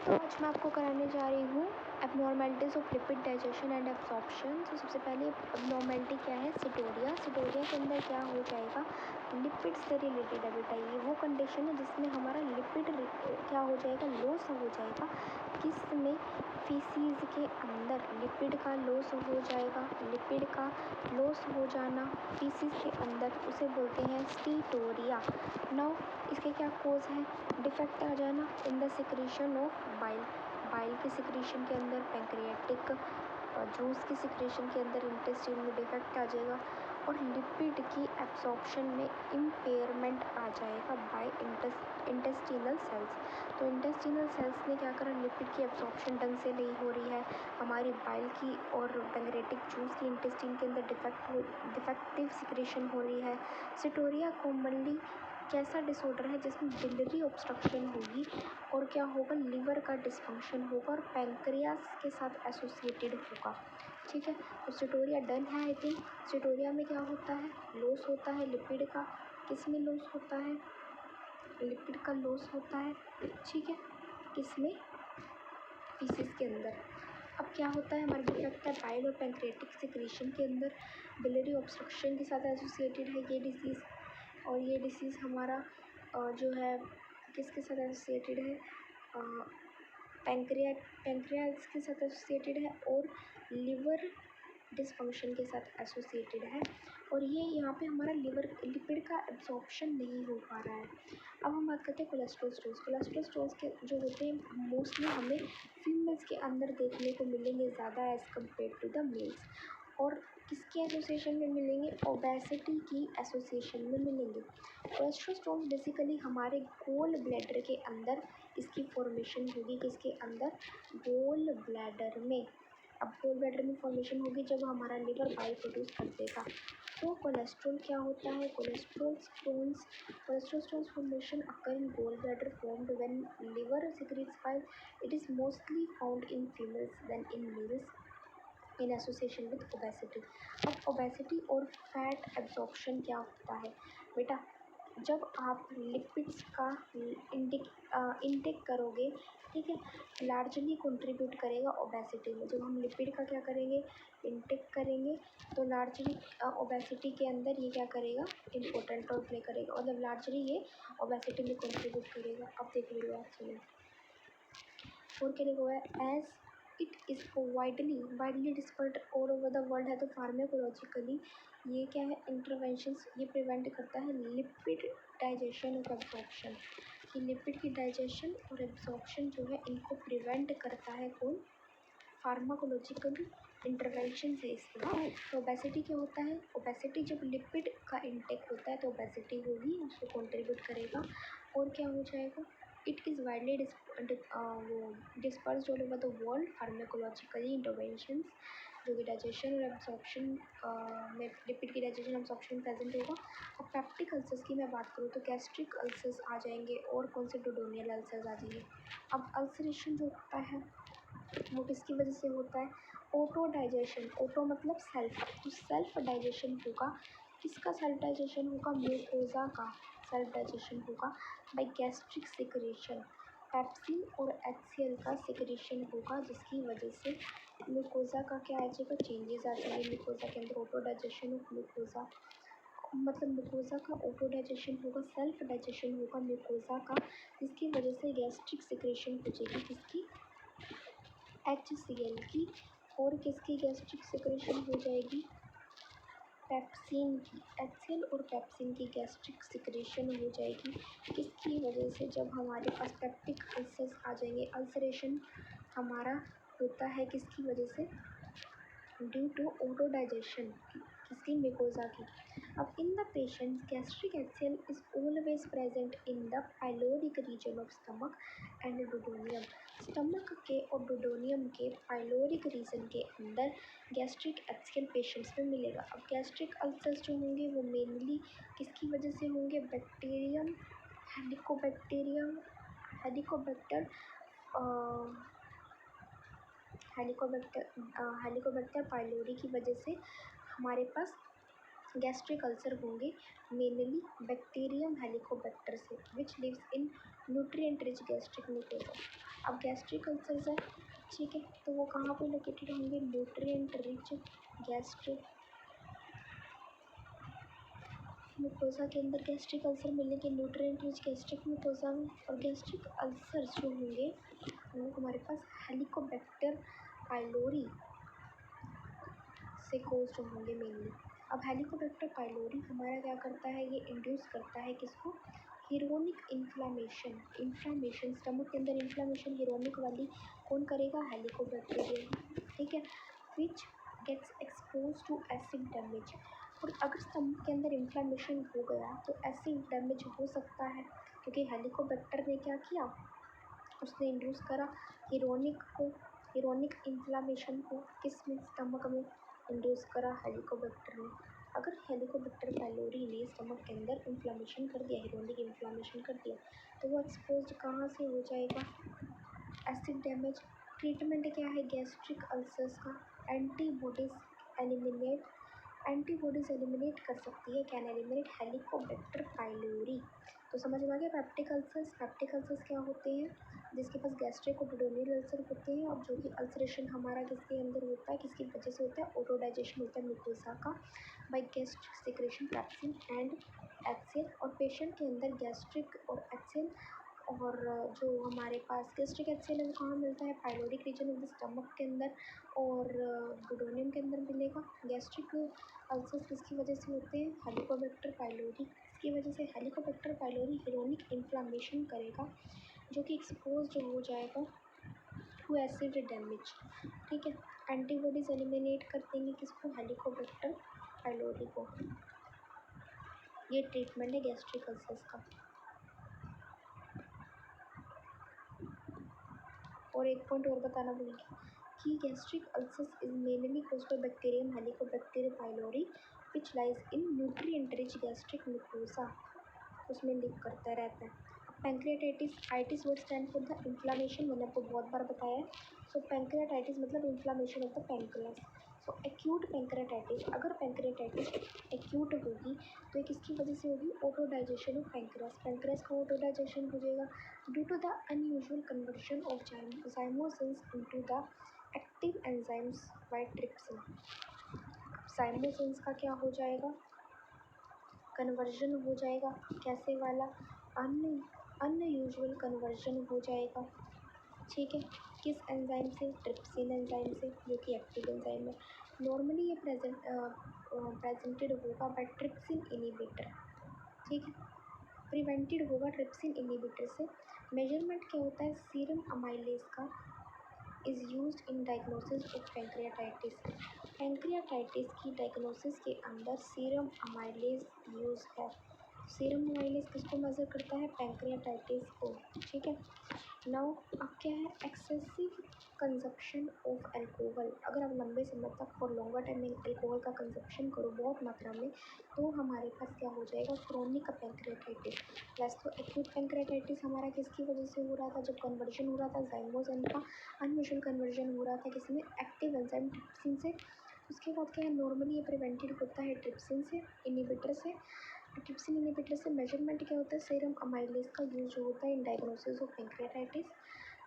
तो आज मैं आपको कराने जा रही हूँ abnormalities of lipid digestion and absorption. तो सबसे पहले एबनॉर्मेलिटी क्या है? सिटोरिया। सिटोरिया के अंदर क्या हो जाएगा? लिपिड से रिलेटेड है बेटा। ये वो कंडीशन है जिसमें हमारा लिपिड क्या हो जाएगा? लॉस हो जाएगा। किस में? फीसीज के अंदर लिपिड का लॉस हो जाएगा। लिपिड का लॉस हो जाना फीसीज के अंदर उसे बोलते हैं स्टीटोरिया। नाउ इसके क्या कोज है? डिफेक्ट आ जाना in the secretion of bile. Bile के सिक्रीशन के अंदर, पैंक्रियाटिक जूस की सिक्रीशन के अंदर इंटेस्टाइन में डिफेक्ट आ जाएगा और लिपिड की एब्जॉर्प्शन में इम्पेयरमेंट आ जाएगा बाय इंटेस्टिनल सेल्स। तो इंटेस्टिनल सेल्स ने क्या करा? लिपिड की एब्जॉर्प्शन ढंग से नहीं हो रही है, हमारी बाइल की और पैंक्रियाटिक जूस की इंटेस्टाइन के अंदर डिफेक्टिव सिक्रेशन हो रही है। सिटोरिया कॉमनली कैसा डिसऑर्डर है जिसमें बिलियरी ऑब्स्ट्रक्शन होगी और क्या होगा? लिवर का डिसफंक्शन होगा और पैंक्रियास के साथ एसोसिएटेड होगा। ठीक है, तो सिटोरिया डन है। आई थिंक सिटोरिया में क्या होता है? लॉस होता है लिपिड का। किस में लॉस होता है? लिपिड का लॉस होता है। ठीक है, किस में? फीसिस के अंदर। अब क्या होता है? हमारे डिफेक्ट है बाइल और पैंक्रियाटिक सिक्रीशन के अंदर, बिलियरी ऑब्स्ट्रक्शन के साथ एसोसिएटेड है ये डिसीज़। और ये डिसीज़ हमारा जो है किसके साथ एसोसिएटेड है? पैंक्रियास के साथ एसोसिएटेड है और लिवर डिसफंक्शन के साथ एसोसिएटेड है। और ये यहाँ पे हमारा लिपिड का एब्जॉर्प्शन नहीं हो पा रहा है। अब हम बात करते हैं कोलेस्ट्रॉल स्टोन्स। कोलेस्ट्रॉल स्टोन्स के जो होते हैं मोस्टली हमें फीमेल्स के अंदर देखने को मिलेंगे ज़्यादा as compare to the males. और किसके एसोसिएशन में मिलेंगे? ओबेसिटी की एसोसिएशन में मिलेंगे। कोलेस्ट्रॉल स्टोन्स बेसिकली हमारे गोल ब्लैडर के अंदर इसकी फॉर्मेशन होगी। किसके अंदर? गोल ब्लैडर में। अब गोल ब्लैडर में फॉर्मेशन होगी जब हमारा लिवर बाइल प्रोड्यूस कर देगा। तो कोलेस्ट्रॉल क्या होता है? Cholesterol stones formation occur in gall bladder formed when liver secretes bile. It is mostly found in females than in males in association with obesity. अब ओबेसिटी और फैट एब्जॉर्प्शन क्या होता है बेटा? जब आप लिपिड्स का इंटेक करोगे, ठीक है, लार्जली कंट्रीब्यूट करेगा ओबेसिटी में। जब हम लिपिड का क्या करेंगे? इंटेक करेंगे तो लार्जली ओबेसिटी के अंदर ये क्या करेगा? इम्पोर्टेंट रोल प्ले करेगा। मतलब लार्जली ये ओबेसिटी में कंट्रीब्यूट करेगा। अब देख लीजिए आप, सुनिए और क्या लिखा हुआ है? As it is widely dispersed all over the world है। तो फार्माकोलॉजिकली ये क्या है? इंटरवेंशंस ये प्रिवेंट करता है लिपिड डाइजेशन और एब्जॉर्प्शन। कि लिपिड की डाइजेशन और एब्जॉर्प्शन जो है इनको प्रिवेंट करता है कौन? फार्माकोलॉजिकल इंटरवेंशन से इसमें। तो ओबेसिटी क्या होता है? ओबेसिटी जब लिपिड का इंटेक होता है तो ओबेसिटी होगी, उसको कंट्रीब्यूट करेगा और क्या हो जाएगा? It is widely dispersed all over the world. Pharmacologically interventions जो कि डाइजेशन और एब्जॉर्प्शन में लिपिड की डाइजेशन एब्जॉर्प्शन में प्रेजेंट होगा। अब पेप्टिक अल्सर्स की मैं बात करूँ तो गैस्ट्रिक अल्सर्स आ जाएंगे और कौन से? डोडोनियल अल्सर्स आ जाएंगे। अब अल्सरेशन जो होता है वो किसकी वजह से होता है? Auto digestion. ऑटो मतलब सेल्फ, तो सेल्फ डाइजेशन होगा। किसका सेल्फ डाइजेशन होगा? म्यूकोजा का सेल्फ डाइजेशन होगा बाय गैस्ट्रिक सिक्रेशन। पेप्सिन और HCl का सिक्रेशन होगा जिसकी वजह से ग्लूकोजा का क्या आ जाएगा? चेंजेस आ जाएंगे ग्लूकोजा के अंदर। ऑटो डाइजेशन ऑफ ग्लूकोजा मतलब ग्लूकोजा का ऑटो डाइजेशन होगा, सेल्फ डाइजेशन होगा ग्लूकोजा का, जिसकी वजह से गैस्ट्रिक सिक्रेशन हो जाएगी। किसकी? HCl की। और किसकी गैस्ट्रिक सिक्रेशन हो जाएगी? पेप्सिन की। HCl और पेप्सिन की गैस्ट्रिक सिक्रेशन हो जाएगी। किसकी वजह से? जब हमारे पास पेप्टिक अल्सर्स आ जाएंगे। अल्सरेशन हमारा होता है किसकी वजह से? Due to auto digestion. किसकी? म्यूकोजा की। अब in the patient gastric HCl is always present in the pyloric region of stomach and duodenum. Stomach के और डोडोनियम के पाइलोरिक रीजन के अंदर गैस्ट्रिक HCl पेशेंट्स में मिलेगा। अब गैस्ट्रिक अल्सर्स जो होंगे वो मेनली किसकी वजह से होंगे? बैक्टीरियम हेलिकोबैक्टर पाइलोरी की वजह से हमारे पास गैस्ट्रिक अल्सर होंगे, मेनली बैक्टीरियम हेलिकोबैक्टर से, which lives in nutrient rich gastric mucosa. अब गैस्ट्रिक अल्सर्स है, ठीक है, तो वो कहाँ पे लोकेटेड होंगे, न्यूट्रिएंट रिच गैस्ट्रिक म्यूकोसा के अंदर गैस्ट्रिक अल्सर मिलने के न्यूट्रिएंट रिच गैस्ट्रिक म्यूकोसा में। और गैस्ट्रिक अल्सर्स जो होंगे वो हमारे पास हेलिकोबैक्टर पाइलोरी से कोज होंगे मेनली। अब हेलिकोबैक्टर पाइलोरी हमारा क्या करता है, ये इंड्यूस करता है किसको, हीरोनिक इन्फ्लामेशन स्टमक के अंदर इन्फ्लामेशन हीरोनिक वाली कौन करेगा, हेलिकोबैक्टीरियम, ठीक है, which gets expose to acid damage. और अगर स्टमक के अंदर इन्फ्लामेशन हो गया तो एसिड डैमेज हो सकता है, क्योंकि हेलिकोबैक्टर ने क्या किया, उसने इंड्यूस करा हीरोनिक इन्फ्लामेशन को, किस में, स्टमक में इंड्यूस करा हेलिकोबैक्टर ने। अगर हेलिकोबैक्टर पाइलोरी ने स्टमक के अंदर इन्फ्लामेशन कर दिया, हीरोनिक इन्फ्लामेशन कर दिया, तो वो एक्सपोज कहाँ से हो जाएगा, एसिड डैमेज। ट्रीटमेंट क्या है गैस्ट्रिक अल्सर्स का, एंटीबॉडीज़ एलिमिनेट कर सकती है, कैन एलिमिनेट हेलिकोबैक्टर पाइलोरी। तो समझ में आ गया। पैप्टिक अल्सर्स क्या होते हैं, जिसके पास गैस्ट्रिक और डुओडेनल अल्सर होते हैं, और जो कि अल्सरेशन हमारा किसके अंदर होता है, किसकी वजह से होता है, ऑटोडाइजेशन होता है म्यूकोसा का by gastric secretion pepsin and excel. और पेशेंट के अंदर गैस्ट्रिक और एक्सेल, और जो हमारे पास गैस्ट्रिक एक्सेल है वो कहाँ मिलता है, pyloric region of the stomach के अंदर, और डुओडेनम के अंदर मिलेगा। गैस्ट्रिक अल्सर्स किसकी वजह से होते हैं, हेलिकोबैक्टर पाइलोरी, इसकी वजह से हेलिकोबैक्टर पाइलोरी हीरोनिक इन्फ्लामेशन करेगा, जो कि एक्सपोज हो जाएगा टू एसिड डैमेज, ठीक है। एंटीबॉडीज एलिमिनेट कर देंगे किसको, हेलिकोबैक्टर पाइलोरी को। ये ट्रीटमेंट है गैस्ट्रिक अल्सर्स का। और एक पॉइंट और बताना भूल गई कि gastric ulcers is mainly caused by bacterium Helicobacter pylori which lies in nutrient rich gastric mucosa, उसमें लिव करता रहता है। Pancreatitis, itis word stand for the inflammation, मैंने आपको बहुत बार बताया है। सो पैंक्रियाटाइटिस मतलब inflammation of the pancreas. So acute pancreatitis, अगर पैंक्रियाटाइटिस एक्यूट होगी तो ये किसकी वजह से होगी, ऑटोडाइजेशन ऑफ पैंक्रियास का ऑटोडाइजेशन हो जाएगा due to the unusual conversion of zymogens into the active enzymes by trypsin. zymogens का क्या हो जाएगा, कन्वर्जन हो जाएगा, कैसे वाला, अनयूजुअल कन्वर्जन हो जाएगा, ठीक है, किस एंजाइम से, ट्रिप्सिन एंजाइम से, जो कि एक्टिव एंजाइम है। नॉर्मली ये प्रेजेंटेड होगा बाय ट्रिप्सिन इनिबिटर, ठीक है, प्रिवेंटेड होगा ट्रिप्सिन इनिबिटर से। मेजरमेंट क्या होता है, सीरम अमाइलेज का is used in diagnosis of pancreatitis. Pancreatitis की डायग्नोसिस के अंदर सीरम अमाइलेज यूज़ है। सीरम अमाइलेज किसको मेज़र करता है, पैंक्रियाटाइटिस को, ठीक है। नाउ अब क्या है, एक्सेसिव कंजप्शन ऑफ अल्कोहल, अगर आप लंबे समय तक फॉर लॉन्गर टाइम में अल्कोहल का कंजप्शन करो बहुत मात्रा में, तो हमारे पास क्या हो जाएगा, क्रोनिक पैंक्रियाटाइटिस। वैसे तो एक्यूट पैंक्रियाटाइटिस हमारा किसकी वजह से हो रहा था, जब कन्वर्जन हो रहा था zymogen का, अनयूजुअल कन्वर्जन हो रहा था किसमें, एक्टिव एंजाइम ट्रिप्सिन से। उसके बाद क्या है, नॉर्मली ये प्रिवेंटेड होता है ट्रिप्सिन से, इनिबिटर से। ट्रिप्सिन इनिबिटर से मेजरमेंट क्या होता है, सीरम अमाइलेज का यूज होता है in diagnosis of pancreatitis.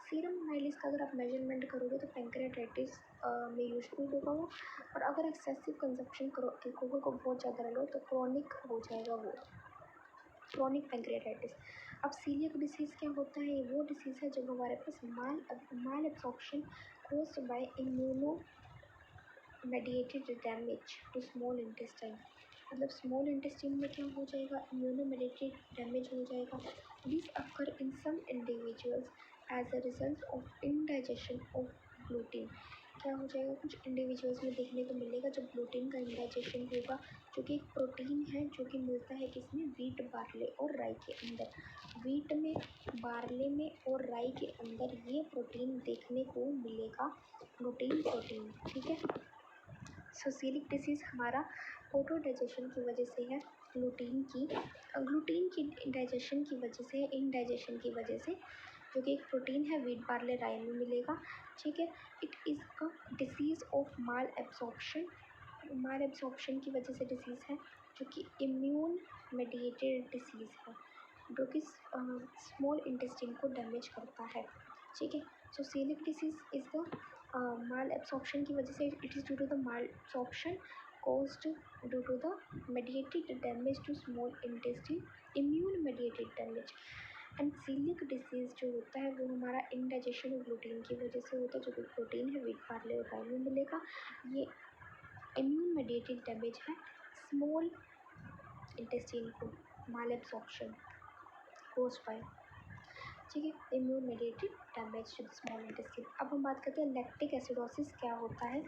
Serum amylase का अगर आप मेजरमेंट करोगे तो पैंक्रियाटाइटिस में यूजफुल होगा वो। और अगर एक्सेसिव कंजप्शन करो अल्कोहल को बहुत ज़्यादा लो तो क्रोनिक हो जाएगा वो, क्रोनिक पैंक्रियाटाइटिस। अब सीलियक डिसीज़ क्या होता है, वो डिसीज़ है जब हमारे पास malabsorption caused by immuno mediated damage to small intestine, मतलब स्मॉल इंटेस्टाइन में क्या हो जाएगा, इम्यूनो मेडिएटेड डैमेज हो जाएगा। This occur in some individuals as a result of indigestion of gluten. क्या हो जाएगा, कुछ इंडिविजुअल्स में देखने को मिलेगा जब ग्लूटीन का इंडाइजेशन होगा, जो कि एक प्रोटीन है जो कि मिलता है किसमें, वीट, बार्ले और राई के अंदर। वीट में, बार्ले में और राई के अंदर ये प्रोटीन देखने को मिलेगा, ग्लूटीन प्रोटीन, ठीक है। सो सीलिक डिसीज़ हमारा ऑटो डाइजेशन की वजह से है, ग्लूटीन की डाइजेशन की वजह से है, इनडाइजेशन की वजह से, जो कि एक प्रोटीन है, वीट, बार्ले, राई में मिलेगा, ठीक है। It is a disease of mall absorption की वजह से डिसीज़ है, जो कि इम्यून मेडिएटेड डिसीज़ है, जो कि स्मॉल इंटेस्टाइन को डैमेज करता है। ठीक है। So coeliac disease is the malabsorption की वजह से, it is due to the malabsorption caused due to the mediated damage to small intestine, immune mediated damage। And coeliac disease जो होता है वो हमारा इंडाइजेशन ग्लूटीन की वजह से होता है, जो कि प्रोटीन है वीट पार्ले और राई में मिलेगा। ये इम्यून मेडिएटेड डैमेज है स्मॉल इंटेस्टाइन को, माल एब्सॉर्प्शन कोज बाय, ठीक है, immune mediated damage to the small intestine. अब हम बात करते हैं लैक्टिक एसिडोसिस क्या होता है।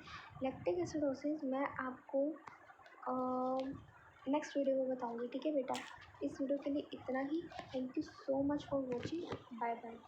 लैक्टिक एसिडोसिस मैं आपको नेक्स्ट वीडियो में बताऊंगी, ठीक है बेटा। इस वीडियो के लिए इतना ही। Thank you so much for watching. Bye bye.